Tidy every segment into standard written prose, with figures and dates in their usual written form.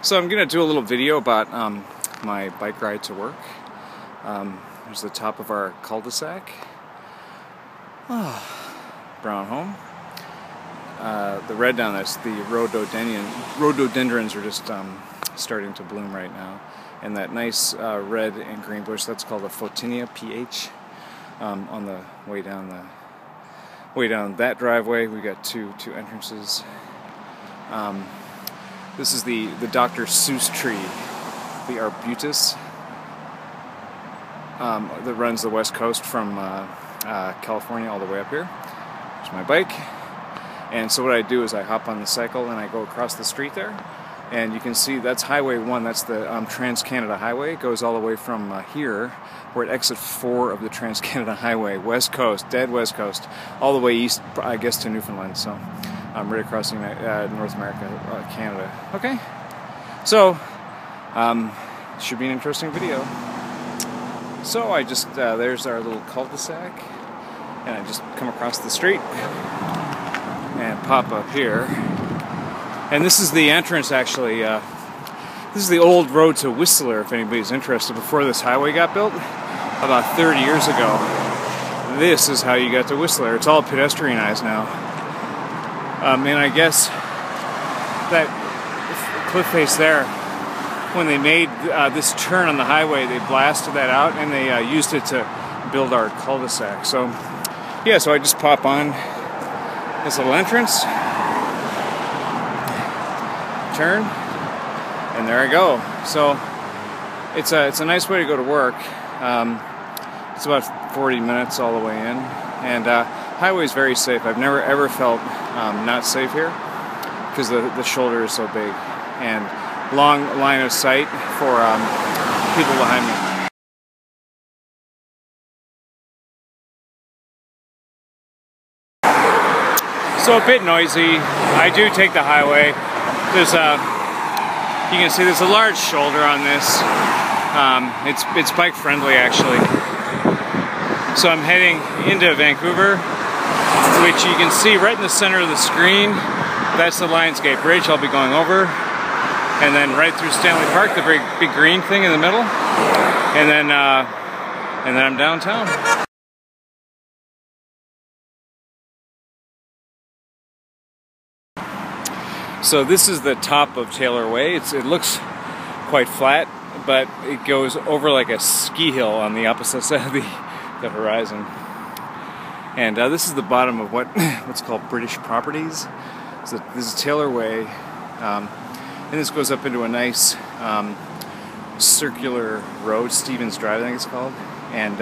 So I'm going to do a little video about my bike ride to work. There's the top of our cul-de-sac. Brown home. The red down there's the rhododendrons are just starting to bloom right now. And that nice red and green bush, that's called a Photinia PH. On the way down that driveway, we got two entrances. This is the Dr. Seuss tree, the arbutus, that runs the west coast from California all the way up here. There's my bike. And so what I do is I hop on the cycle and I go across the street there. And you can see that's Highway 1, that's the Trans-Canada Highway. It goes all the way from here. We're at exit 4 of the Trans-Canada Highway, west coast, dead west coast, all the way east, I guess, to Newfoundland. So I'm right across North America, Canada. Okay, so should be an interesting video. So I just, there's our little cul-de-sac, and I just come across the street and pop up here. And this is the entrance, actually. This is the old road to Whistler, if anybody's interested, before this highway got built, about 30 years ago. This is how you got to Whistler. It's all pedestrianized now. And I guess that cliff face there, when they made this turn on the highway, they blasted that out and they used it to build our cul-de-sac. So, yeah, so I just pop on this little entrance, turn, and there I go. So it's a nice way to go to work. It's about 40 minutes all the way in, and highway is very safe. I've never ever felt not safe here because the shoulder is so big and long line of sight for people behind me. So a bit noisy. I do take the highway. There's you can see there's a large shoulder on this. It's bike friendly actually. So I'm heading into Vancouver, which you can see right in the center of the screen. That's the Lionsgate Bridge I'll be going over. And then right through Stanley Park, the big green thing in the middle. And then I'm downtown. So this is the top of Taylor Way. It looks quite flat, but it goes over like a ski hill on the opposite side of the horizon. And this is the bottom of what's called British Properties. So this is Taylor Way, and this goes up into a nice circular road, Stevens Drive I think it's called, and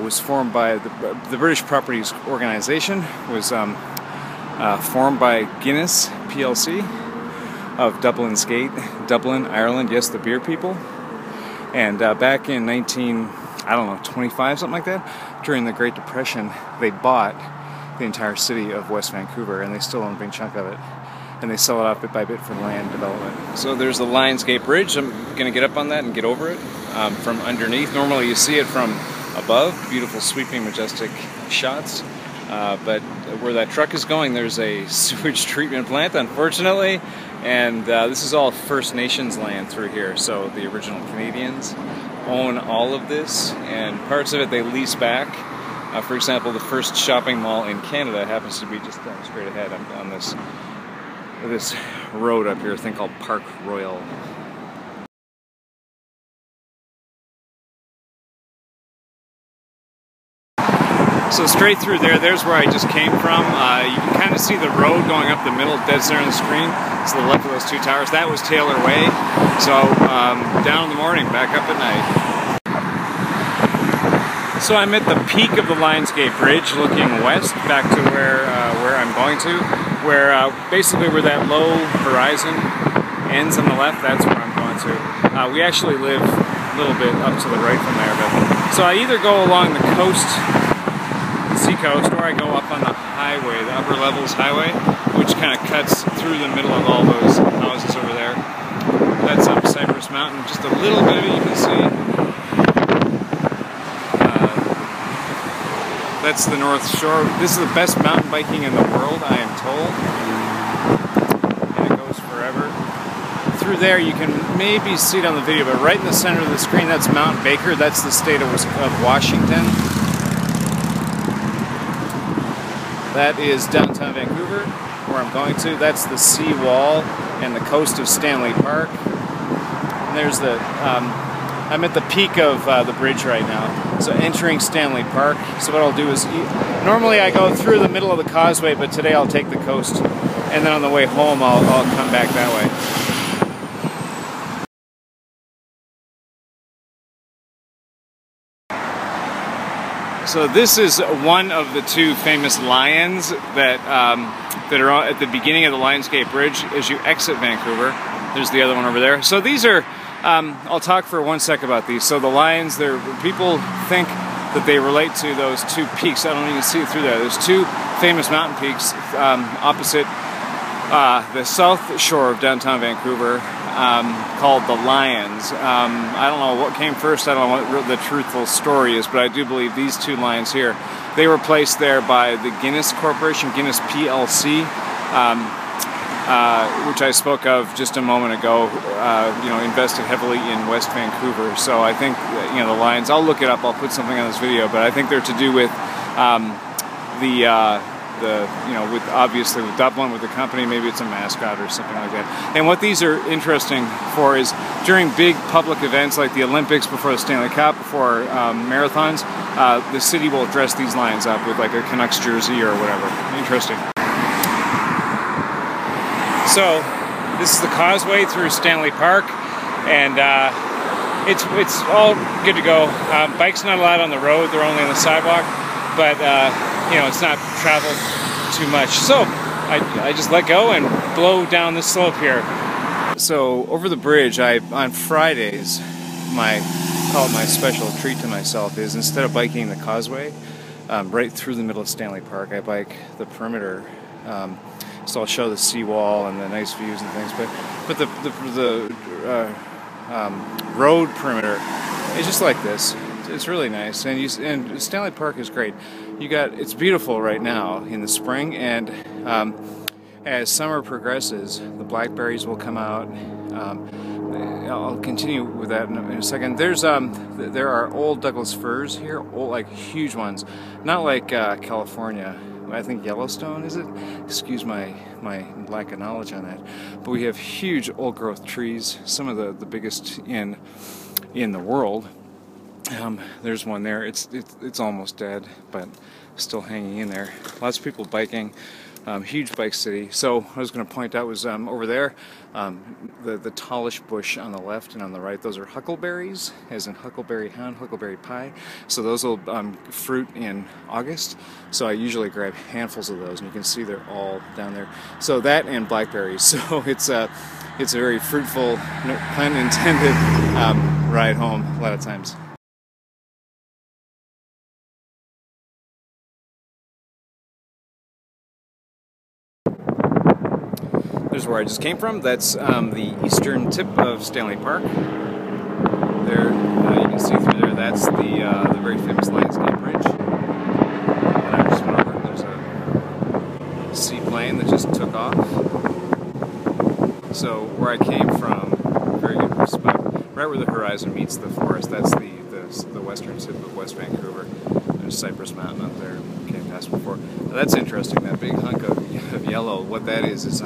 was formed by the British Properties organization. Was formed by Guinness PLC of Dublin's Gate, Dublin, Ireland, yes, the beer people. And back in 25, something like that, during the Great Depression, they bought the entire city of West Vancouver, and they still own a big chunk of it. And they sell it off bit by bit for land development. So there's the Lionsgate Bridge. I'm going to get up on that and get over it from underneath. Normally you see it from above, beautiful, sweeping, majestic shots. But where that truck is going, there's a sewage treatment plant, unfortunately, and this is all First Nations land through here, so the original Canadians own all of this, and parts of it they lease back. For example, the first shopping mall in Canada happens to be just straight ahead on this road up here, a thing called Park Royal. So straight through there's where I just came from. You can kind of see the road going up the middle, dead center on the screen. It's the left of those two towers. That was Taylor Way. So down in the morning, back up at night. So I'm at the peak of the Lionsgate Bridge, looking west, back to where I'm going to. Basically where that low horizon ends on the left, that's where I'm going to. We actually live a little bit up to the right from there. So I either go along the coast, seacoast, or I go up on the highway, the upper levels highway, which kind of cuts through the middle of all those houses over there. That's up Cypress Mountain, just a little bit of it you can see. That's the North Shore. This is the best mountain biking in the world, I am told. And it goes forever. through there, you can maybe see it on the video, but right in the center of the screen, that's Mount Baker. That's the state of Washington. That is downtown Vancouver, where I'm going to. That's the sea wall and the coast of Stanley Park. And there's the, I'm at the peak of the bridge right now, so entering Stanley Park. So what I'll do is, normally I go through the middle of the causeway, but today I'll take the coast, and then on the way home I'll come back that way. So this is one of the two famous lions that are at the beginning of the Lionsgate Bridge as you exit Vancouver. There's the other one over there. So these are, I'll talk for 1 sec about these. So the lions, people think that they relate to those two peaks. I don't even see it through there. There's two famous mountain peaks opposite the south shore of downtown Vancouver, called the Lions. I don't know what came first, I don't know what the truthful story is, but I do believe these two lions here, they were placed there by the Guinness Corporation, Guinness PLC, which I spoke of just a moment ago, you know, invested heavily in West Vancouver. So I think, you know, the lions, I'll look it up, I'll put something on this video, but I think they're to do with you know, obviously with Dublin, with the company, maybe it's a mascot or something like that. And what these are interesting for is during big public events like the Olympics, before the Stanley Cup, before marathons, the city will dress these lions up with like a Canucks jersey or whatever. Interesting. So this is the causeway through Stanley Park, and it's all good to go. Bikes not allowed on the road; they're only on the sidewalk. But you know, it's not traveled too much, so I just let go and blow down the slope here. So over the bridge, on Fridays, call it my special treat to myself is, instead of biking the causeway right through the middle of Stanley Park, I bike the perimeter. So I'll show the seawall and the nice views and things, but the road perimeter is just like this. It's really nice, and Stanley Park is great. It's beautiful right now in the spring, and as summer progresses, the blackberries will come out. I'll continue with that in a second. There are old Douglas firs here, old, like huge ones, not like California. I think Yellowstone, is it? Excuse my lack of knowledge on that. But we have huge old growth trees, some of the biggest in the world. There's one there. It's almost dead, but still hanging in there. Lots of people biking. Huge bike city. So what I was going to point out was over there, the tallish bush on the left and on the right, those are huckleberries, as in huckleberry hound, huckleberry pie. So those will fruit in August. So I usually grab handfuls of those, and you can see they're all down there. So that and blackberries. So it's a very fruitful, no pun intended, ride home a lot of times. There's where I just came from. That's the eastern tip of Stanley Park. There, you can see through there, that's the very famous Lionsgate Bridge that I just went over. There's a seaplane that just took off. So where I came from, very good spot, right where the horizon meets the forest, that's the western tip of West Vancouver. There's Cypress Mountain up there, came past before. Now that's interesting, that big hunk of yellow. What that is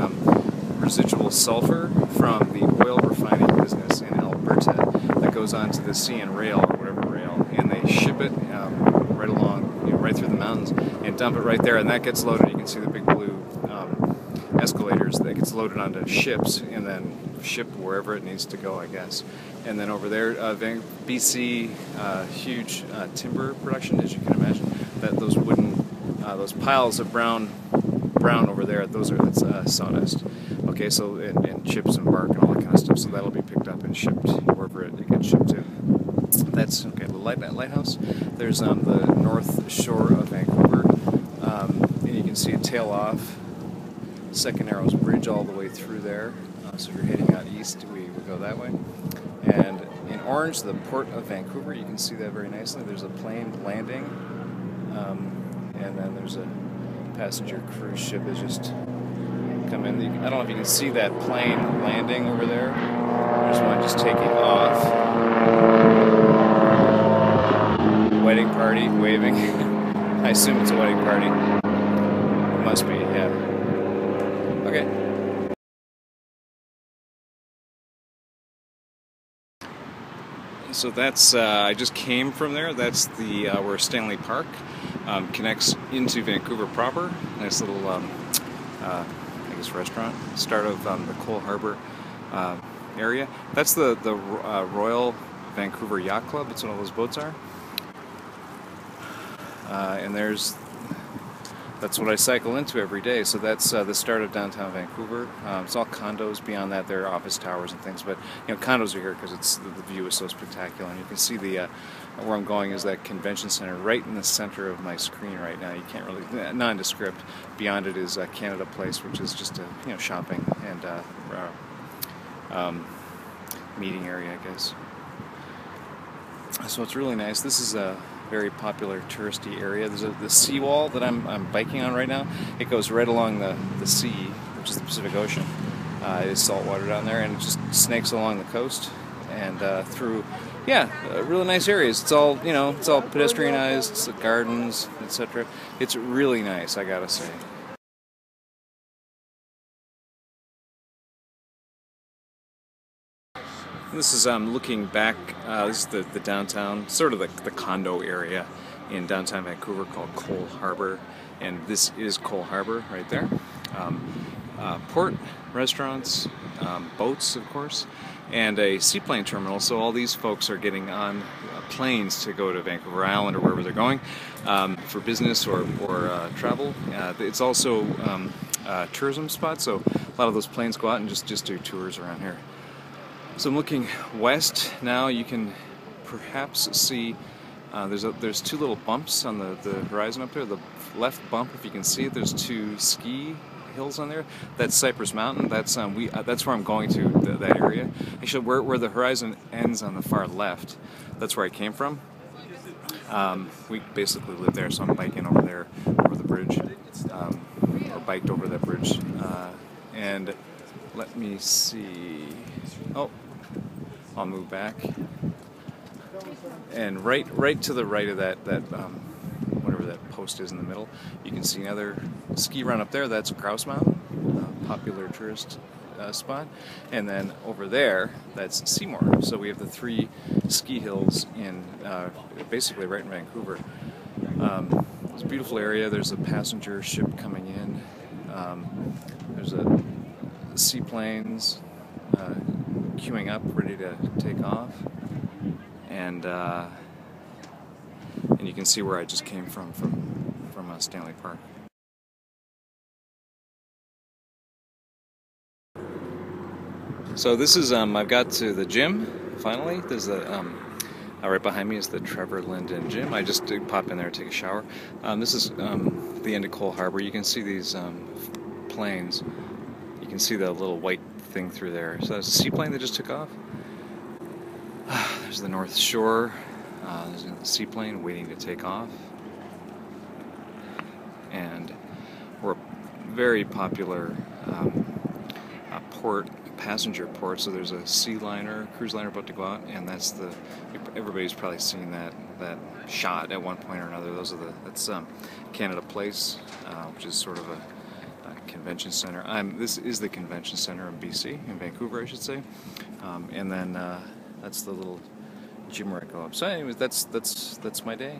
residual sulfur from the oil refining business in Alberta that goes onto the CN rail, or whatever rail, and they ship it right along, right through the mountains, and dump it right there, and that gets loaded. You can see the big blue escalators that gets loaded onto ships and then shipped wherever it needs to go, I guess. And then over there, BC, huge timber production, as you can imagine. That those wooden, those piles of brown over there, that's sawdust. Okay, so and chips and bark and all that kind of stuff. So that'll be picked up and shipped wherever it gets shipped to. That's okay. The lighthouse. There's the north shore of Vancouver, and you can see it tail off. Second Narrows Bridge all the way through there. So if you're heading out east, we go that way. And in orange, the port of Vancouver. You can see that very nicely. There's a plane landing, and then there's a passenger cruise ship is just come in. I don't know if you can see that plane landing over there. There's one just taking off. Wedding party, waving. I assume it's a wedding party. It must be, yeah. Okay. So that's, I just came from there. That's the where Stanley Park connects into Vancouver proper. Nice little, I guess, restaurant. Start of the Cole Harbour area. That's the Royal Vancouver Yacht Club. That's what all those boats are. And that's what I cycle into every day. So that's the start of downtown Vancouver. It's all condos. Beyond that, there are office towers and things. But condos are here because the view is so spectacular. And you can see where I'm going is that convention center right in the center of my screen right now. You can't really nondescript. Beyond it is Canada Place, which is just a shopping and meeting area, I guess. So it's really nice. This is a very popular touristy area. There's the seawall that I'm biking on right now. It goes right along the sea, which is the Pacific Ocean. It is salt water down there, and it just snakes along the coast and through, really nice areas. It's all it's all pedestrianized. It's the gardens, etc. It's really nice, I gotta say. This is looking back. This is the downtown, sort of the condo area in downtown Vancouver called Cole Harbour, and this is Cole Harbour right there. Port, restaurants, boats, of course, and a seaplane terminal. So all these folks are getting on planes to go to Vancouver Island or wherever they're going for business or travel. It's also a tourism spot, so a lot of those planes go out and just do tours around here. So I'm looking west now. You can perhaps see there's two little bumps on the horizon up there. The left bump, if you can see it, there's two ski hills on there. That's Cypress Mountain. That's where I'm going to, that area. Actually, where the horizon ends on the far left, that's where I came from. We basically live there, so I'm biking over there, over the bridge, or biked over that bridge, and let me see. Oh, I'll move back. And right to the right of that whatever that post is in the middle, you can see another ski run up there. That's Grouse Mountain, a popular tourist spot. And then over there, that's Seymour. So we have the three ski hills in basically right in Vancouver. It's a beautiful area. There's a passenger ship coming in. There's seaplanes queuing up, ready to take off, and you can see where I just came from Stanley Park. So this is I've got to the gym finally. There's right behind me is the Trevor Linden gym. I just did pop in there and take a shower. This is the end of Cole Harbour. You can see these planes. You can see the little white thing through there. So that's a seaplane that just took off. There's the North Shore. There's a seaplane waiting to take off. And we're a very popular port, passenger port. So there's a sea liner, cruise liner about to go out, and everybody's probably seen that shot at one point or another. That's Canada Place, which is sort of a convention center. This is the convention center in BC, in Vancouver, I should say. And then that's the little gym where I go up. So anyways, that's my day.